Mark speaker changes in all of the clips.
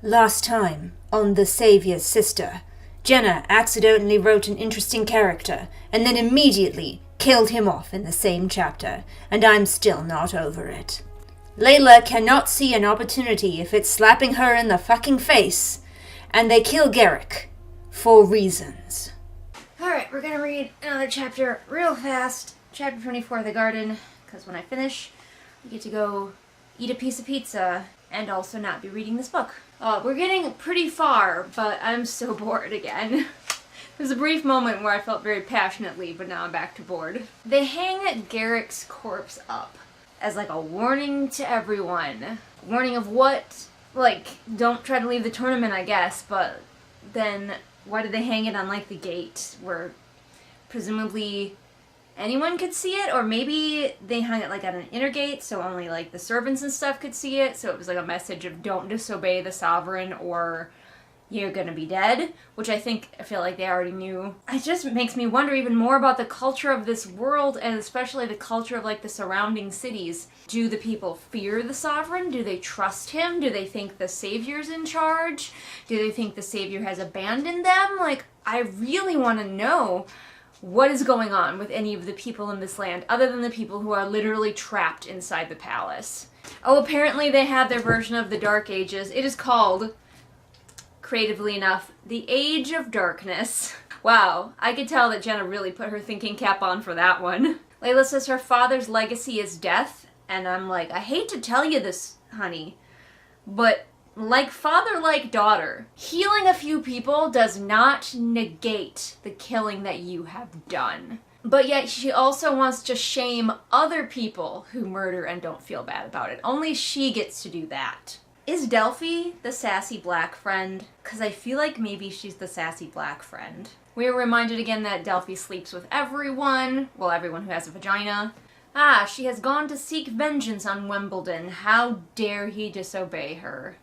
Speaker 1: Last time, on The Saviour's Sister, Jenna accidentally wrote an interesting character, and then immediately killed him off in the same chapter, and I'm still not over it. Leila cannot see an opportunity if it's slapping her in the fucking face, and they kill Garrick, for reasons.
Speaker 2: Alright, we're gonna read another chapter real fast, chapter 24 of The Garden, because when I finish, we get to go eat a piece of pizza, and also not be reading this book. We're getting pretty far, but I'm so bored again. There's a brief moment where I felt very passionately, but now I'm back to bored. They hang Garrick's corpse up as like a warning to everyone. Warning of what? Like, don't try to leave the tournament, I guess, but then why did they hang it on like the gate where presumably anyone could see it? Or maybe they hung it like at an inner gate so only like the servants and stuff could see it, so it was like a message of don't disobey the sovereign or you're gonna be dead, which I feel like they already knew. It just makes me wonder even more about the culture of this world, and especially the culture of like the surrounding cities. Do the people fear the sovereign? Do they trust him? Do they think the savior's in charge? Do they think the savior has abandoned them? Like, I really want to know what is going on with any of the people in this land, other than the people who are literally trapped inside the palace. Oh, apparently they have their version of the Dark Ages. It is called, creatively enough, the Age of Darkness. Wow, I could tell that Jenna really put her thinking cap on for that one. Leila says her father's legacy is death, and I'm like, I hate to tell you this, honey, but like father, like daughter, healing a few people does not negate the killing that you have done. But yet she also wants to shame other people who murder and don't feel bad about it. Only she gets to do that. Is Delphi the sassy black friend? Because I feel like maybe she's the sassy black friend. We are reminded again that Delphi sleeps with everyone. Well, everyone who has a vagina. Ah, she has gone to seek vengeance on Wimbledon. How dare he disobey her?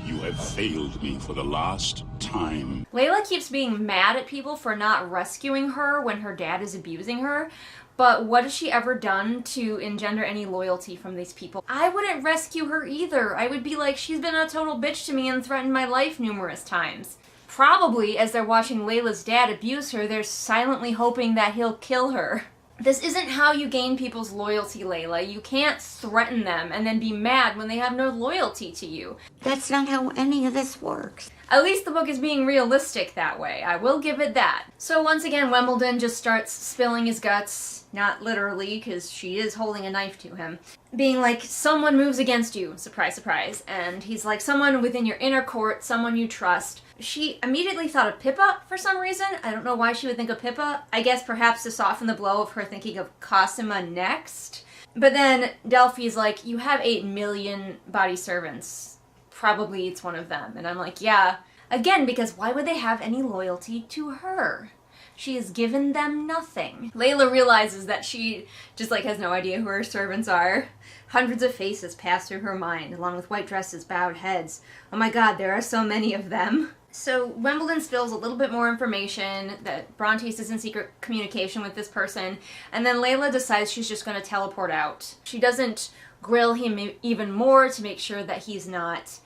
Speaker 3: You have failed me for the last time.
Speaker 2: Leila keeps being mad at people for not rescuing her when her dad is abusing her. But what has she ever done to engender any loyalty from these people? I wouldn't rescue her either. I would be like, she's been a total bitch to me and threatened my life numerous times. Probably, as they're watching Leila's dad abuse her, they're silently hoping that he'll kill her. This isn't how you gain people's loyalty, Leila. You can't threaten them and then be mad when they have no loyalty to you.
Speaker 4: That's not how any of this works.
Speaker 2: At least the book is being realistic that way. I will give it that. So once again, Wimbledon just starts spilling his guts. Not literally, because she is holding a knife to him. Being like, someone moves against you. Surprise, surprise. And he's like, someone within your inner court, someone you trust. She immediately thought of Pippa for some reason. I don't know why she would think of Pippa. I guess perhaps to soften the blow of her thinking of Cosima next. But then Delphi's like, you have 8 million body servants. Probably it's one of them. And I'm like, yeah. Again, because why would they have any loyalty to her? She has given them nothing. Leila realizes that she just like has no idea who her servants are. Hundreds of faces pass through her mind, along with white dresses, bowed heads. Oh my god, there are so many of them. So Wimbledon spills a little bit more information that Brontes is in secret communication with this person, and then Leila decides she's just going to teleport out. She doesn't grill him even more to make sure that he's not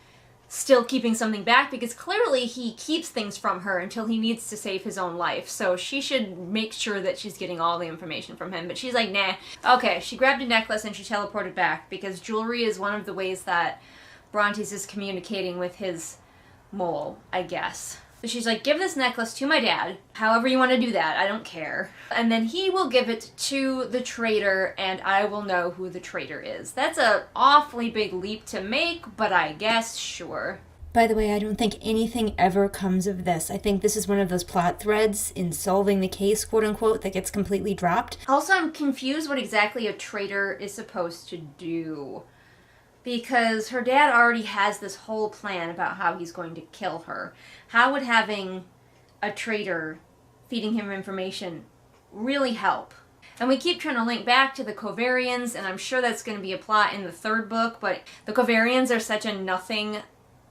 Speaker 2: still keeping something back, because clearly he keeps things from her until he needs to save his own life. So she should make sure that she's getting all the information from him. But she's like, nah. Okay, she grabbed a necklace and she teleported back, because jewelry is one of the ways that Brontes is communicating with his mole, I guess. So she's like, give this necklace to my dad. However you want to do that, I don't care. And then he will give it to the traitor, and I will know who the traitor is. That's an awfully big leap to make, but I guess sure.
Speaker 1: By the way, I don't think anything ever comes of this. I think this is one of those plot threads in solving the case, quote-unquote, that gets completely dropped.
Speaker 2: Also, I'm confused what exactly a traitor is supposed to do. Because her dad already has this whole plan about how he's going to kill her. How would having a traitor feeding him information really help? And we keep trying to link back to the Kovarians, and I'm sure that's going to be a plot in the 3rd book, but the Kovarians are such a nothing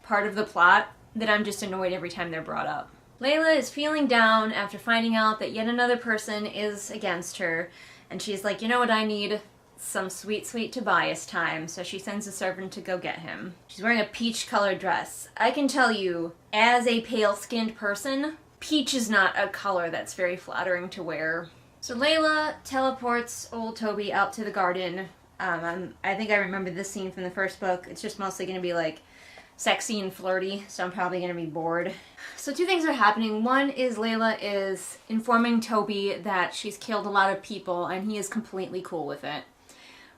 Speaker 2: part of the plot that I'm just annoyed every time they're brought up. Leila is feeling down after finding out that yet another person is against her, and she's like, you know what I need? some sweet, sweet Tobias time, so she sends a servant to go get him. She's wearing a peach-colored dress. I can tell you, as a pale-skinned person, peach is not a color that's very flattering to wear. So Leila teleports old Toby out to the garden. I think I remember this scene from the first book. It's just mostly going to be like sexy and flirty, so I'm probably going to be bored. So two things are happening. One is Leila is informing Toby that she's killed a lot of people, and he is completely cool with it.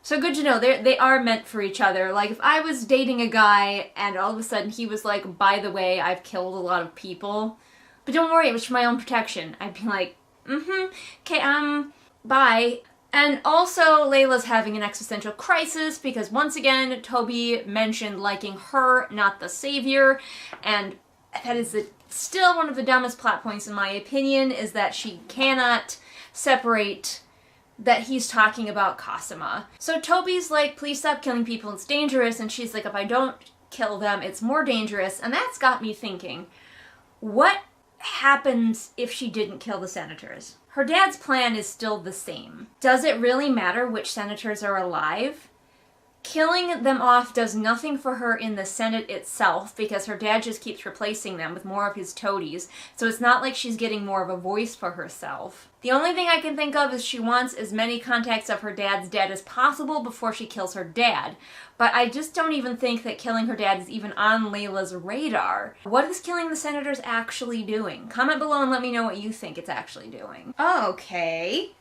Speaker 2: So good to know, they are meant for each other. Like, if I was dating a guy and all of a sudden he was like, by the way, I've killed a lot of people, but don't worry, it was for my own protection, I'd be like, okay, bye. And also, Leila's having an existential crisis because once again, Toby mentioned liking her, not the savior, and that is still one of the dumbest plot points in my opinion, is that she cannot separate that he's talking about Cosima. So Toby's like, please stop killing people, it's dangerous, and she's like, if I don't kill them, it's more dangerous, and that's got me thinking, what happens if she didn't kill the senators? Her dad's plan is still the same. Does it really matter which senators are alive? Killing them off does nothing for her in the Senate itself because her dad just keeps replacing them with more of his toadies, so it's not like she's getting more of a voice for herself. The only thing I can think of is she wants as many contacts of her dad's dead as possible before she kills her dad. But I just don't even think that killing her dad is even on Leila's radar. What is killing the senators actually doing? Comment below and let me know what you think it's actually doing. Okay.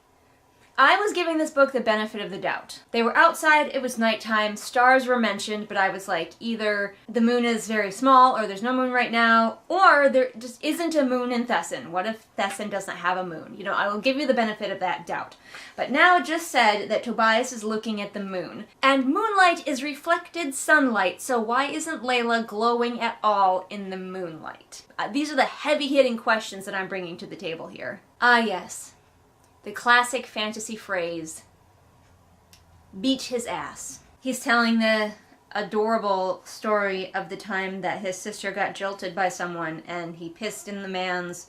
Speaker 2: I was giving this book the benefit of the doubt. They were outside, it was nighttime, stars were mentioned, but I was like, either the moon is very small, or there's no moon right now, or there just isn't a moon in Thessan. What if Thessan doesn't have a moon? You know, I will give you the benefit of that doubt. But now it just said that Tobias is looking at the moon. And moonlight is reflected sunlight, so why isn't Leila glowing at all in the moonlight? These are the heavy-hitting questions that I'm bringing to the table here. Ah, yes. The classic fantasy phrase, beat his ass. He's telling the adorable story of the time that his sister got jilted by someone and he pissed in the man's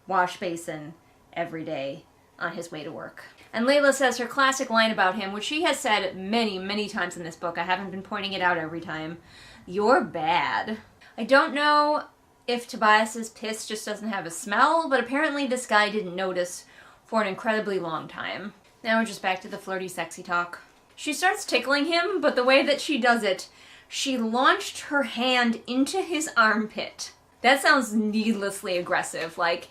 Speaker 2: wash basin every day on his way to work. And Leila says her classic line about him, which she has said many, many times in this book. I haven't been pointing it out every time. You're bad. I don't know if Tobias's piss just doesn't have a smell, but apparently this guy didn't notice for an incredibly long time. Now we're just back to the flirty, sexy talk. She starts tickling him, but the way that she does it, she launched her hand into his armpit. That sounds needlessly aggressive. Like,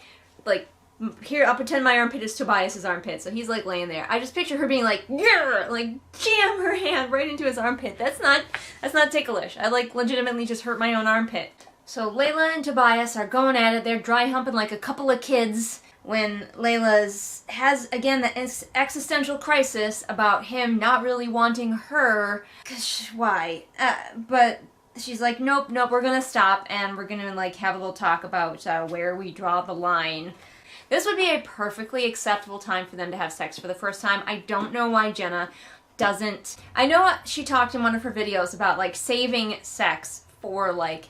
Speaker 2: here, I'll pretend my armpit is Tobias's armpit, so he's like laying there. I just picture her being like, grr, like jam her hand right into his armpit. That's not ticklish. I like legitimately just hurt my own armpit. So Leila and Tobias are going at it. They're dry humping like a couple of kids, when Leila has, again, the existential crisis about him not really wanting her. Cause why? But she's like, nope, we're gonna stop, and we're gonna, like, have a little talk about where we draw the line. This would be a perfectly acceptable time for them to have sex for the first time. I don't know why Jenna doesn't. I know she talked in one of her videos about, like, saving sex for, like,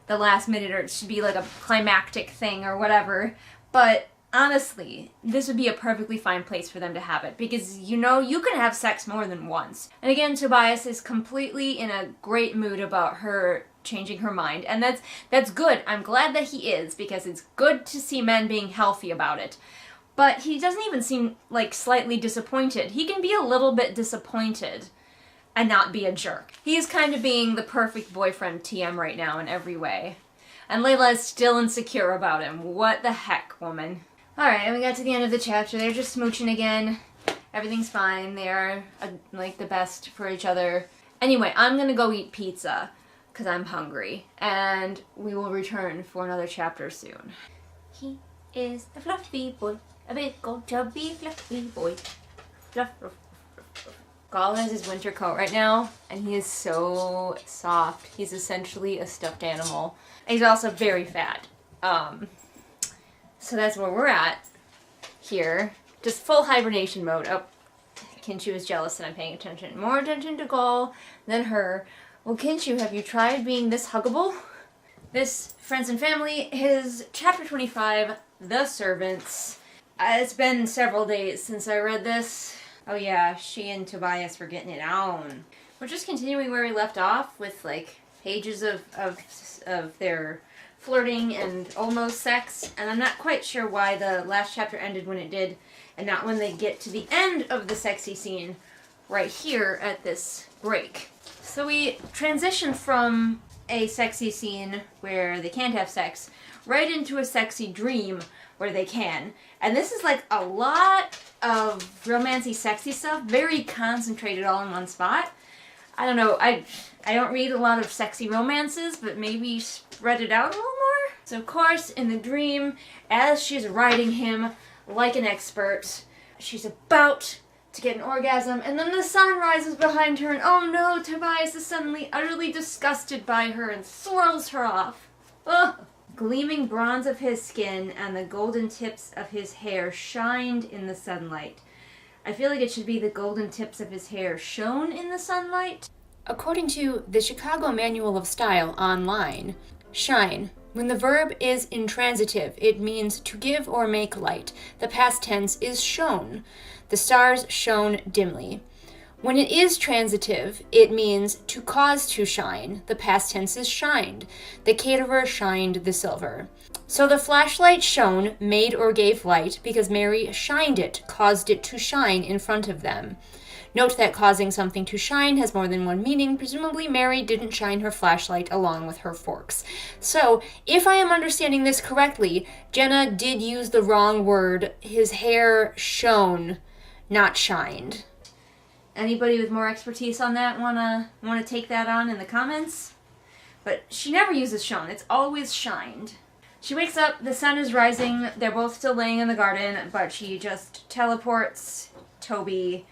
Speaker 2: the last minute, or it should be, like, a climactic thing or whatever, but honestly, this would be a perfectly fine place for them to have it, because, you know, you can have sex more than once. And again, Tobias is completely in a great mood about her changing her mind, and that's good. I'm glad that he is, because it's good to see men being healthy about it. But he doesn't even seem, like, slightly disappointed. He can be a little bit disappointed and not be a jerk. He's kind of being the perfect boyfriend TM right now in every way. And Leila is still insecure about him. What the heck, woman? Alright, and we got to the end of the chapter. They're just smooching again. Everything's fine. They are, like, the best for each other. Anyway, I'm gonna go eat pizza, because I'm hungry. And we will return for another chapter soon.
Speaker 4: He is a fluffy boy, a big old chubby fluffy boy. Fluff, fluff, fluff, fluff.
Speaker 2: Gall has his winter coat right now, and he is so soft. He's essentially a stuffed animal. And he's also very fat. So that's where we're at here. Just full hibernation mode. Oh, Kinshu is jealous and I'm paying attention. More attention to Gall than her. Well, Kinshu, have you tried being this huggable? This, friends and family, is chapter 25, The Servants. It's been several days since I read this. Oh yeah, she and Tobias were getting it on. We're just continuing where we left off with like pages of their flirting and almost sex, and I'm not quite sure why the last chapter ended when it did and not when they get to the end of the sexy scene right here at this break. So we transition from a sexy scene where they can't have sex right into a sexy dream where they can. And this is like a lot of romancy sexy stuff, very concentrated all in one spot. I don't know, I don't read a lot of sexy romances, but maybe spread it out a little more. So of course, in the dream, as she's riding him like an expert, she's about to get an orgasm, and then the sun rises behind her, and oh no, Tobias is suddenly utterly disgusted by her and throws her off. Ugh. Gleaming bronze of his skin and the golden tips of his hair shined in the sunlight. I feel like it should be the golden tips of his hair shone in the sunlight. According to the Chicago Manual of Style online, shine. When the verb is intransitive, it means to give or make light. The past tense is shone. The stars shone dimly. When it is transitive, it means to cause to shine. The past tense is shined. The caterer shined the silver. So the flashlight shone, made or gave light, because Mary shined it, caused it to shine in front of them. Note that causing something to shine has more than one meaning. Presumably Mary didn't shine her flashlight along with her forks. So, if I am understanding this correctly, Jenna did use the wrong word. His hair shone, not shined. Anybody with more expertise on that wanna take that on in the comments? But she never uses shone, it's always shined. She wakes up, the sun is rising, they're both still laying in the garden, but she just teleports Toby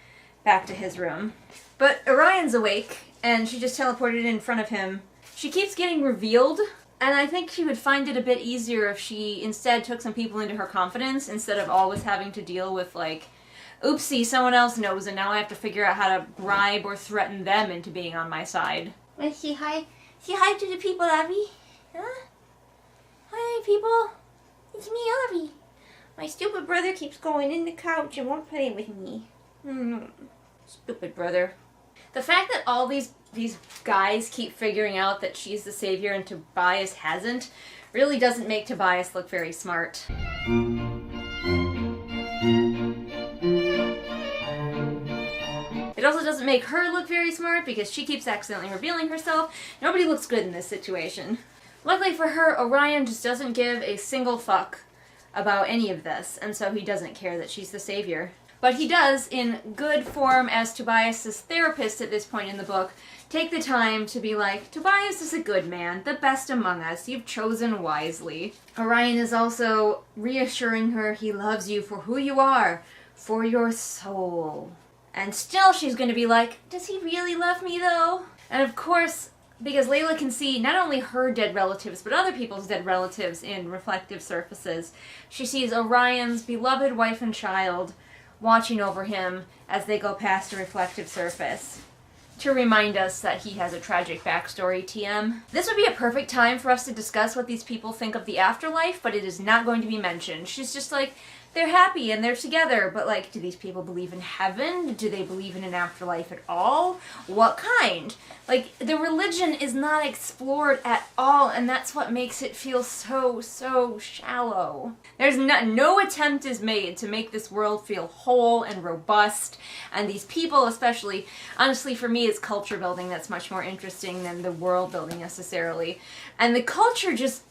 Speaker 2: back to his room. But Orion's awake, and she just teleported in front of him. She keeps getting revealed, and I think she would find it a bit easier if she instead took some people into her confidence, instead of always having to deal with, like, oopsie, someone else knows, and now I have to figure out how to bribe or threaten them into being on my side.
Speaker 4: Well, say hi to the people, Abby. Huh? Hi, people. It's me, Abby. My stupid brother keeps going in the couch and won't play with me.
Speaker 2: Stupid brother. The fact that all these guys keep figuring out that she's the savior and Tobias hasn't really doesn't make Tobias look very smart. It also doesn't make her look very smart because she keeps accidentally revealing herself. Nobody looks good in this situation. Luckily for her, Orion just doesn't give a single fuck about any of this, and so he doesn't care that she's the savior. But he does, in good form as Tobias' therapist at this point in the book, take the time to be like, Tobias is a good man, the best among us, you've chosen wisely. Orion is also reassuring her he loves you for who you are, for your soul. And still she's going to be like, does he really love me though? And of course, because Leila can see not only her dead relatives, but other people's dead relatives in reflective surfaces, she sees Orion's beloved wife and child watching over him as they go past a reflective surface, to remind us that he has a tragic backstory, TM. This would be a perfect time for us to discuss what these people think of the afterlife, but it is not going to be mentioned. She's just like, they're happy and they're together, but like, do these people believe in heaven? Do they believe in an afterlife at all? What kind? Like, the religion is not explored at all, and that's what makes it feel so shallow. There's no attempt is made to make this world feel whole and robust, and these people especially, honestly for me it's culture building that's much more interesting than the world building necessarily. And the culture just,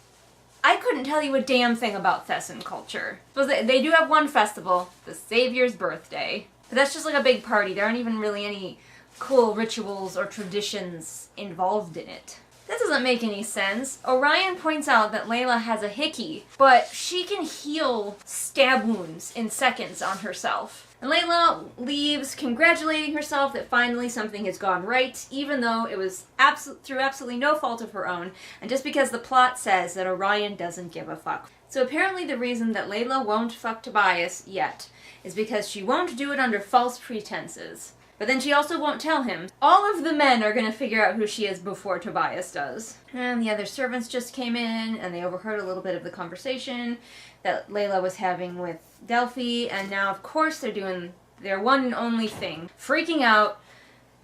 Speaker 2: I couldn't tell you a damn thing about thessan culture. So they do have one festival, the Savior's birthday. But that's just like a big party. There aren't even really any cool rituals or traditions involved in it. That doesn't make any sense. Orion points out that Leila has a hickey, but she can heal stab wounds in seconds on herself. And Leila leaves congratulating herself that finally something has gone right, even though it was through absolutely no fault of her own, and just because the plot says that Orion doesn't give a fuck. So apparently the reason that Leila won't fuck Tobias yet is because she won't do it under false pretenses. But then she also won't tell him. All of the men are going to figure out who she is before Tobias does. And the other servants just came in, and they overheard a little bit of the conversation that Leila was having with Delphi, and now of course they're doing their one and only thing, freaking out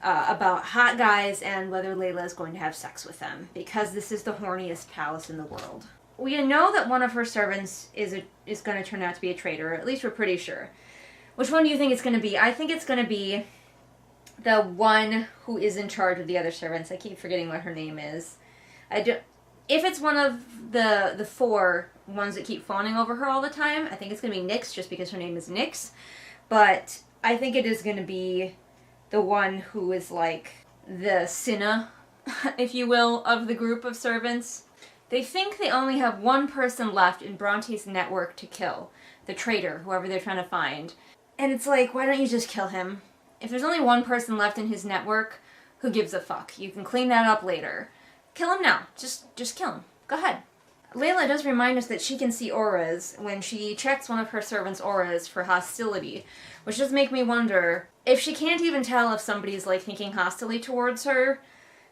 Speaker 2: about hot guys and whether Leila is going to have sex with them, because this is the horniest palace in the world. We know that one of her servants is going to turn out to be a traitor, at least we're pretty sure. Which one do you think it's going to be? I think it's going to be the one who is in charge of the other servants. I keep forgetting what her name is. If it's one of the four ones that keep fawning over her all the time, I think it's going to be Nyx, just because her name is Nyx. But I think it is going to be the one who is like the Cinna, if you will, of the group of servants. They think they only have one person left in Brontes' network to kill. The traitor, whoever they're trying to find. And it's like, why don't you just kill him? If there's only one person left in his network, who gives a fuck? You can clean that up later. Kill him now. Just kill him. Go ahead. Leila does remind us that she can see auras when she checks one of her servants' auras for hostility, which does make me wonder, if she can't even tell if somebody's like thinking hostilely towards her,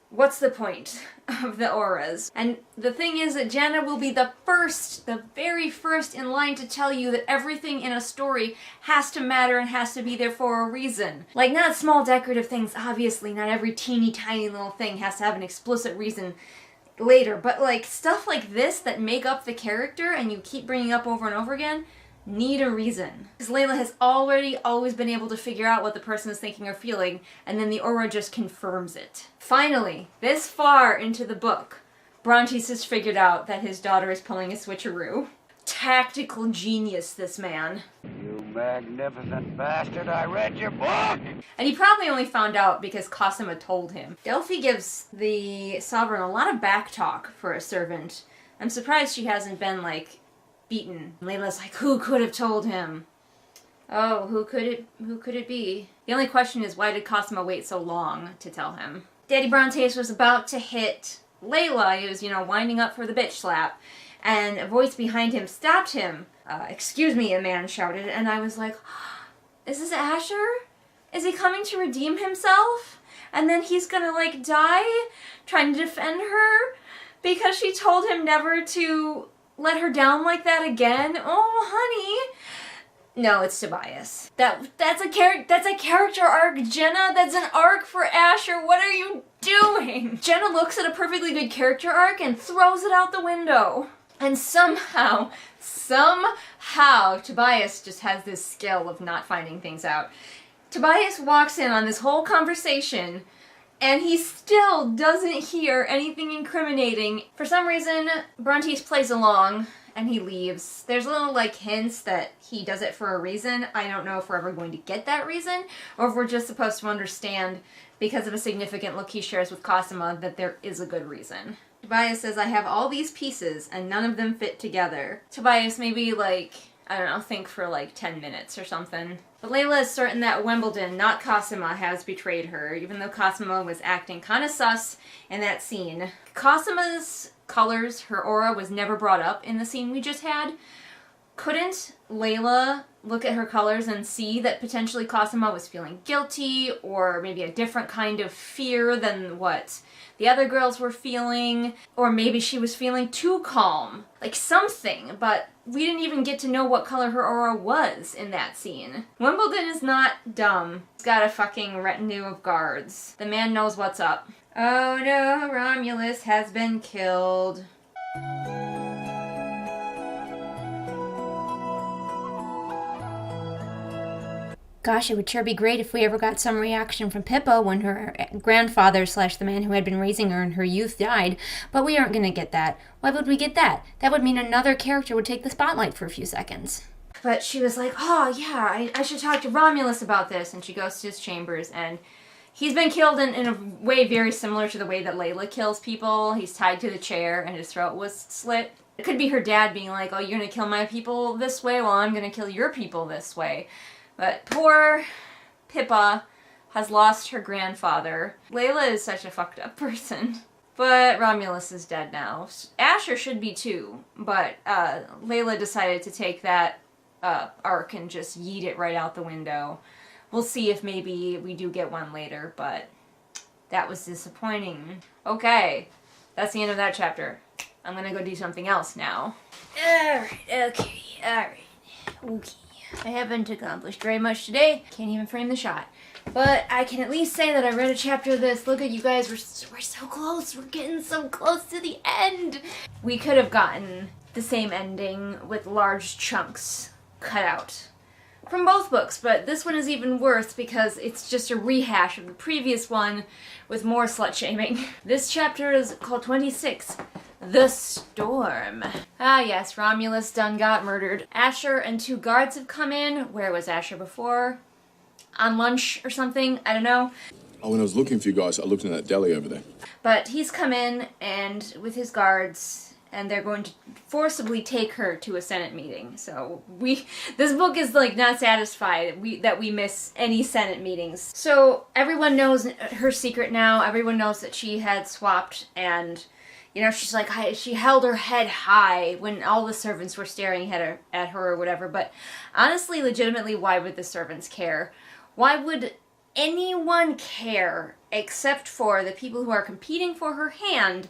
Speaker 2: what's the point of the auras? And the thing is that Jenna will be the very first in line to tell you that everything in a story has to matter and has to be there for a reason. Like, not small decorative things, obviously, not every teeny tiny little thing has to have an explicit reason later, but like stuff like this that make up the character and you keep bringing up over and over again, need a reason. Because Leila has always been able to figure out what the person is thinking or feeling, and then the aura just confirms it. Finally, this far into the book, Brontes has figured out that his daughter is pulling a switcheroo. Tactical genius, this man.
Speaker 5: You magnificent bastard, I read your book!
Speaker 2: And he probably only found out because Cosima told him. Delphi gives the Sovereign a lot of back talk for a servant. I'm surprised she hasn't been, like, beaten. Leila's like, who could have told him? Oh, who could it be? The only question is, why did Cosima wait so long to tell him? Daddy Brontes was about to hit Leila. He was, winding up for the bitch slap. And a voice behind him stopped him. Excuse me, a man shouted, and I was like, is this Asher? Is he coming to redeem himself? And then he's gonna, like, die trying to defend her? Because she told him never to let her down like that again? Oh, honey. No, it's Tobias. That's a character arc, Jenna. That's an arc for Asher. What are you doing? Jenna looks at a perfectly good character arc and throws it out the window. And somehow, Tobias just has this skill of not finding things out. Tobias walks in on this whole conversation, and he still doesn't hear anything incriminating. For some reason, Brontes plays along, and he leaves. There's little, hints that he does it for a reason. I don't know if we're ever going to get that reason, or if we're just supposed to understand, because of a significant look he shares with Cosima, that there is a good reason. Tobias says, I have all these pieces, and none of them fit together. Tobias maybe, think for 10 minutes or something. But Leila is certain that Wimbledon, not Cosima, has betrayed her, even though Cosima was acting kind of sus in that scene. Cosima's colors, her aura, was never brought up in the scene we just had. Couldn't Leila look at her colors and see that potentially Cosima was feeling guilty, or maybe a different kind of fear than what the other girls were feeling? Or maybe she was feeling too calm. Something, but we didn't even get to know what color her aura was in that scene. Wimbledon is not dumb. He's got a fucking retinue of guards. The man knows what's up. Oh no, Romulus has been killed.
Speaker 1: Gosh, it would sure be great if we ever got some reaction from Pippa when her grandfather / the man who had been raising her in her youth died, but we aren't going to get that. Why would we get that? That would mean another character would take the spotlight for a few seconds.
Speaker 2: But she was like, oh yeah, I should talk to Romulus about this, and she goes to his chambers, and he's been killed in a way very similar to the way that Leila kills people. He's tied to the chair, and his throat was slit. It could be her dad being like, oh, you're going to kill my people this way? Well, I'm going to kill your people this way. But poor Pippa has lost her grandfather. Leila is such a fucked up person. But Romulus is dead now. Asher should be too, but Leila decided to take that arc and just yeet it right out the window. We'll see if maybe we do get one later, but that was disappointing. Okay, that's the end of that chapter. I'm gonna go do something else now. Alright. I haven't accomplished very much today. Can't even frame the shot. But I can at least say that I read a chapter of this. Look at you guys, we're so close. We're getting so close to the end. We could have gotten the same ending with large chunks cut out from both books, but this one is even worse because it's just a rehash of the previous one with more slut-shaming. This chapter is called 26, The Storm. Ah yes, Romulus done got murdered. Asher and 2 guards have come in. Where was Asher before? On lunch or something? I don't know.
Speaker 6: Oh, when I was looking for you guys, I looked in that deli over there.
Speaker 2: But he's come in and with his guards, and they're going to forcibly take her to a Senate meeting. So this book is like not satisfied that we miss any Senate meetings. So everyone knows her secret now. Everyone knows that she had swapped, and you know, she's like, she held her head high when all the servants were staring at her or whatever. But honestly, legitimately, why would the servants care? Why would anyone care except for the people who are competing for her hand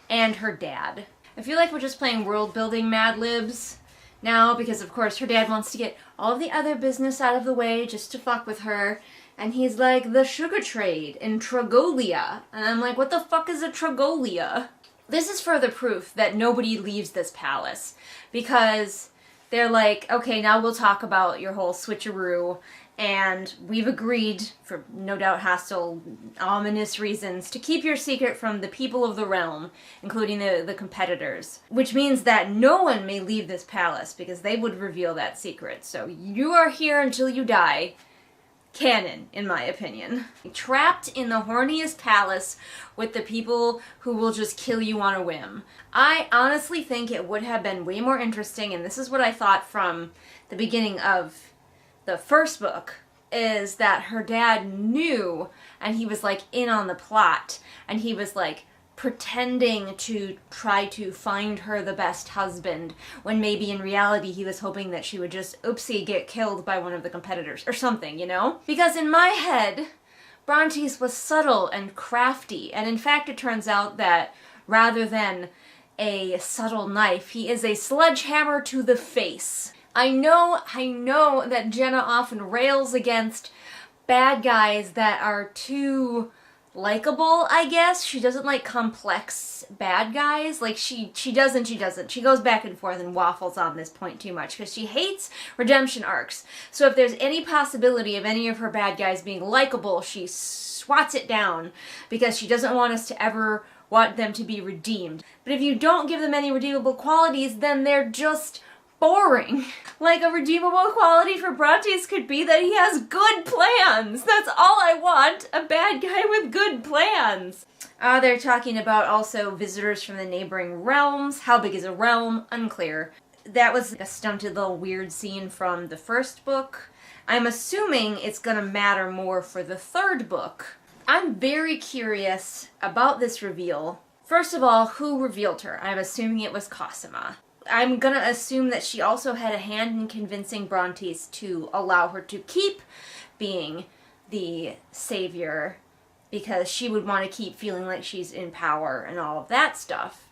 Speaker 2: and her dad? I feel like we're just playing world-building Mad Libs now because, of course, her dad wants to get all of the other business out of the way just to fuck with her. And he's like, the sugar trade in Tragolia. And I'm like, what the fuck is a Tragolia? This is further proof that nobody leaves this palace because they're like, okay, now we'll talk about your whole switcheroo, and we've agreed, for no doubt hostile, ominous reasons, to keep your secret from the people of the realm, including the competitors. Which means that no one may leave this palace, because they would reveal that secret. So you are here until you die. Canon, in my opinion. Trapped in the horniest palace with the people who will just kill you on a whim. I honestly think it would have been way more interesting, and this is what I thought from the beginning of the first book, is that her dad knew, and he was like in on the plot, and he was like pretending to try to find her the best husband, when maybe in reality he was hoping that she would just, oopsie, get killed by one of the competitors, or something, you know? Because in my head, Brontes was subtle and crafty, and in fact it turns out that rather than a subtle knife, he is a sledgehammer to the face. I know that Jenna often rails against bad guys that are too likable, I guess. She doesn't like complex bad guys. Like, she doesn't. She goes back and forth and waffles on this point too much because she hates redemption arcs. So if there's any possibility of any of her bad guys being likable, she swats it down because she doesn't want us to ever want them to be redeemed. But if you don't give them any redeemable qualities, then they're just boring. Like, a redeemable quality for Brontes could be that he has good plans. That's all I want. A bad guy with good plans. They're talking about also visitors from the neighboring realms. How big is a realm? Unclear. That was a stunted little weird scene from the first book. I'm assuming it's gonna matter more for the third book. I'm very curious about this reveal. First of all, who revealed her? I'm assuming it was Cosima. I'm gonna assume that she also had a hand in convincing Brontes to allow her to keep being the savior because she would want to keep feeling like she's in power and all of that stuff.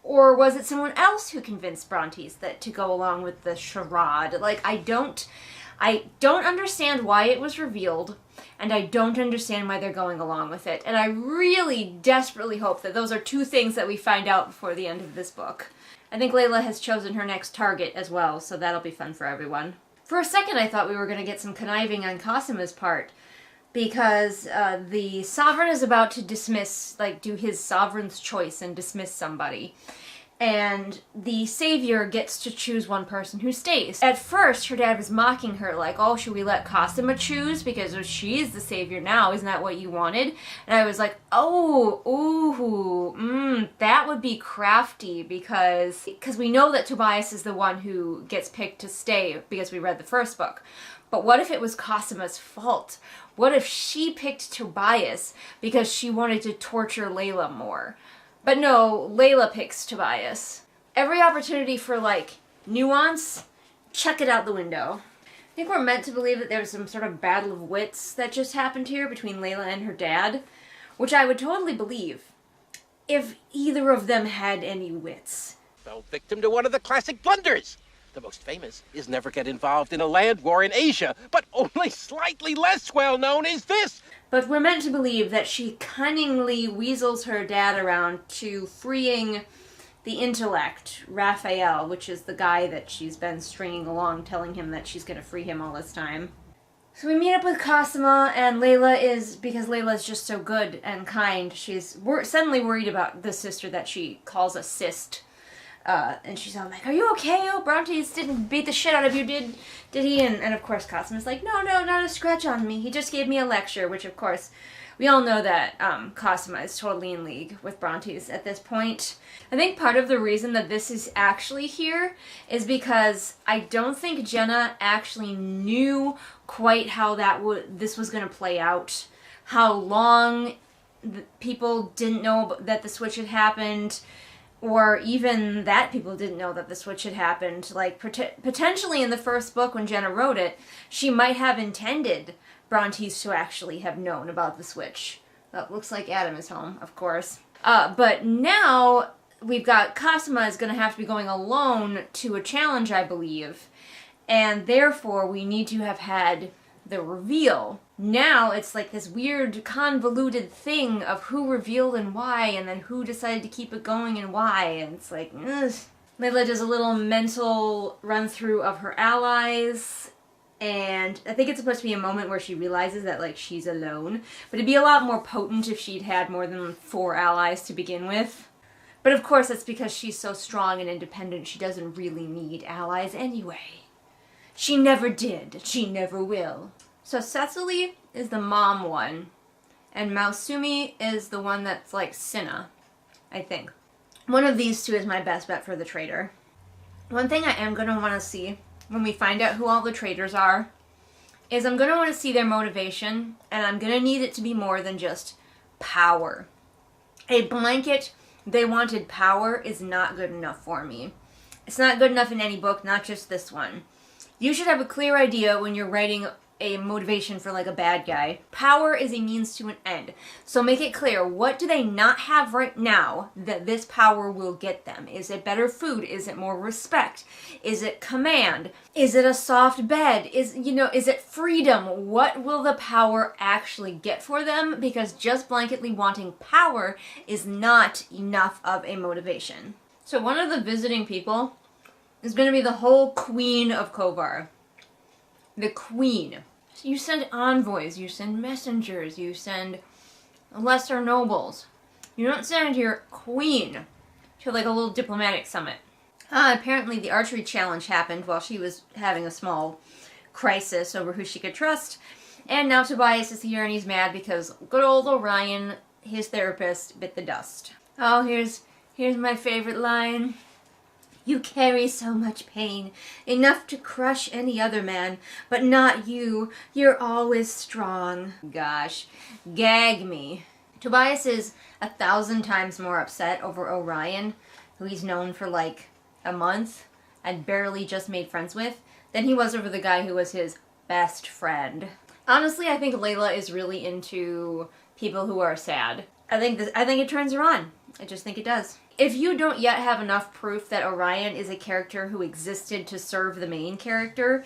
Speaker 2: Or was it someone else who convinced Brontes that to go along with the charade? Like, I don't understand why it was revealed, and I don't understand why they're going along with it. And I really desperately hope that those are 2 things that we find out before the end of this book. I think Leila has chosen her next target as well, so that'll be fun for everyone. For a second I thought we were going to get some conniving on Cosima's part, because the Sovereign is about to dismiss, like, do his Sovereign's choice and dismiss somebody. And the Savior gets to choose one person who stays. At first, her dad was mocking her, like, oh, should we let Cosima choose? Because she's the Savior now, isn't that what you wanted? And I was like, oh, ooh, that would be crafty, because we know that Tobias is the one who gets picked to stay, because we read the first book. But what if it was Cosima's fault? What if she picked Tobias because she wanted to torture Leila more? But no, Leila picks Tobias. Every opportunity for, like, nuance, chuck it out the window. I think we're meant to believe that there was some sort of battle of wits that just happened here between Leila and her dad, which I would totally believe if either of them had any wits.
Speaker 5: Fell victim to one of the classic blunders.
Speaker 7: The most famous is never get involved in a land war in Asia, but only slightly less well known is this.
Speaker 2: But we're meant to believe that she cunningly weasels her dad around to freeing the intellect, Raphael, which is the guy that she's been stringing along, telling him that she's going to free him all this time. So we meet up with Cosima, and Leila because Leila's just so good and kind, she's suddenly worried about the sister that she calls a cyst. And she's all like, "Are you okay? Oh, Brontes didn't beat the shit out of you, did he?" And of course Cosima's like, no, not a scratch on me. He just gave me a lecture," which of course, we all know that Cosima is totally in league with Brontes at this point. I think part of the reason that this is actually here is because I don't think Jenna actually knew quite how this was going to play out. How long people didn't know that the switch had happened, or even that people didn't know that the switch had happened. Like, potentially in the first book when Jenna wrote it, she might have intended Brontes to actually have known about the switch. That looks like Adam is home, of course. But now we've got Cosima is going to have to be going alone to a challenge, I believe. And therefore, we need to have had the reveal. Now it's like this weird convoluted thing of who revealed and why, and then who decided to keep it going and why, and it's like, ugh. Leila does a little mental run through of her allies, and I think it's supposed to be a moment where she realizes that, like, she's alone, but it'd be a lot more potent if she'd had more than 4 allies to begin with. But of course that's because she's so strong and independent, she doesn't really need allies anyway. She never did. She never will. So Cecily is the mom one, and Mausumi is the one that's like Cinna, I think. One of these two is my best bet for the traitor. One thing I am going to want to see when we find out who all the traitors are is I'm going to want to see their motivation, and I'm going to need it to be more than just power. A blanket, they wanted power, is not good enough for me. It's not good enough in any book, not just this one. You should have a clear idea when you're writing a motivation for like a bad guy. Power is a means to an end. So make it clear, what do they not have right now that this power will get them? Is it better food? Is it more respect? Is it command? Is it a soft bed? Is it freedom? What will the power actually get for them? Because just blanketly wanting power is not enough of a motivation. So one of the visiting people is going to be the whole Queen of Kobar. The Queen. You send envoys, you send messengers, you send lesser nobles. You don't send your Queen to like a little diplomatic summit. Apparently the archery challenge happened while she was having a small crisis over who she could trust. And now Tobias is here and he's mad because good old Orion, his therapist, bit the dust. Oh, here's my favorite line. "You carry so much pain, enough to crush any other man, but not you. You're always strong." Gosh, gag me. Tobias is 1,000 times more upset over Orion, who he's known for like a month and barely just made friends with, than he was over the guy who was his best friend. Honestly, I think Leila is really into people who are sad. I think it turns her on. I just think it does. If you don't yet have enough proof that Orion is a character who existed to serve the main character,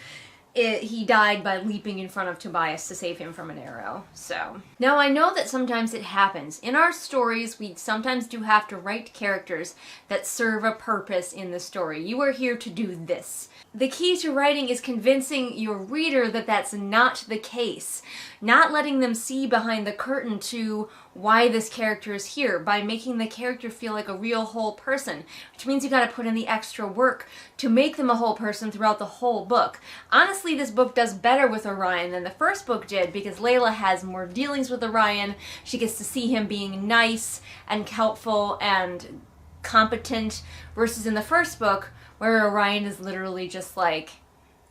Speaker 2: he died by leaping in front of Tobias to save him from an arrow. So now I know that sometimes it happens. In our stories, we sometimes do have to write characters that serve a purpose in the story. You are here to do this. The key to writing is convincing your reader that that's not the case. Not letting them see behind the curtain to why this character is here, by making the character feel like a real whole person, which means you gotta put in the extra work to make them a whole person throughout the whole book. Honestly, this book does better with Orion than the first book did because Leila has more dealings with Orion. She gets to see him being nice and helpful and competent, versus in the first book where Orion is literally just like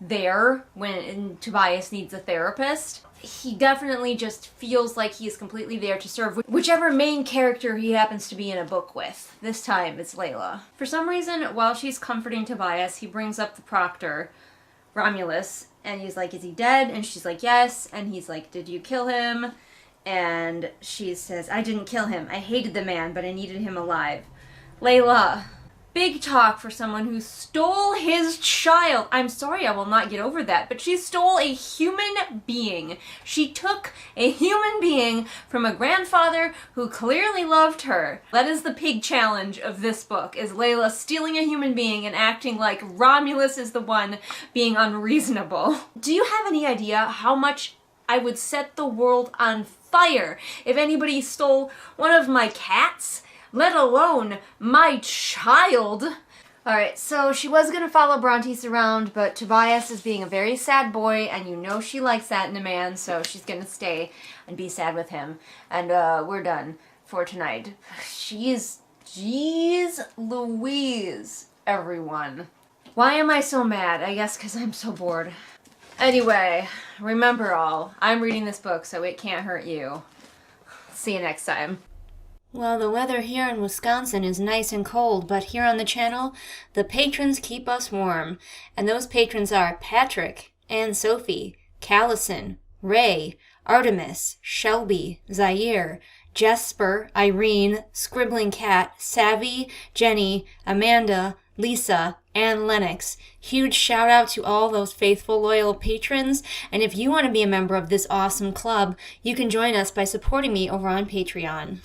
Speaker 2: there when Tobias needs a therapist. He definitely just feels like he's completely there to serve whichever main character he happens to be in a book with. This time it's Leila. For some reason, while she's comforting Tobias, he brings up the proctor, Romulus, and he's like, "Is he dead?" And she's like, "Yes." And he's like, "Did you kill him?" And she says, "I didn't kill him. I hated the man, but I needed him alive." Leila, Big talk for someone who stole his child. I'm sorry, I will not get over that, but she stole a human being. She took a human being from a grandfather who clearly loved her. That is the pig challenge of this book, is Leila stealing a human being and acting like Romulus is the one being unreasonable. Do you have any idea how much I would set the world on fire if anybody stole one of my cats? Let alone my child. Alright, so she was gonna follow Brontes around, but Tobias is being a very sad boy, and you know she likes that in a man, so she's gonna stay and be sad with him. And we're done for tonight. Jeez Louise, everyone. Why am I so mad? I guess because I'm so bored. Anyway, remember all, I'm reading this book, so it can't hurt you. See you next time.
Speaker 1: Well, the weather here in Wisconsin is nice and cold, but here on the channel, the patrons keep us warm. And those patrons are Patrick, Anne Sophie, Callison, Ray, Artemis, Shelby, Zaire, Jesper, Irene, Scribbling Cat, Savvy, Jenny, Amanda, Lisa, and Lennox. Huge shout out to all those faithful, loyal patrons. And if you want to be a member of this awesome club, you can join us by supporting me over on Patreon.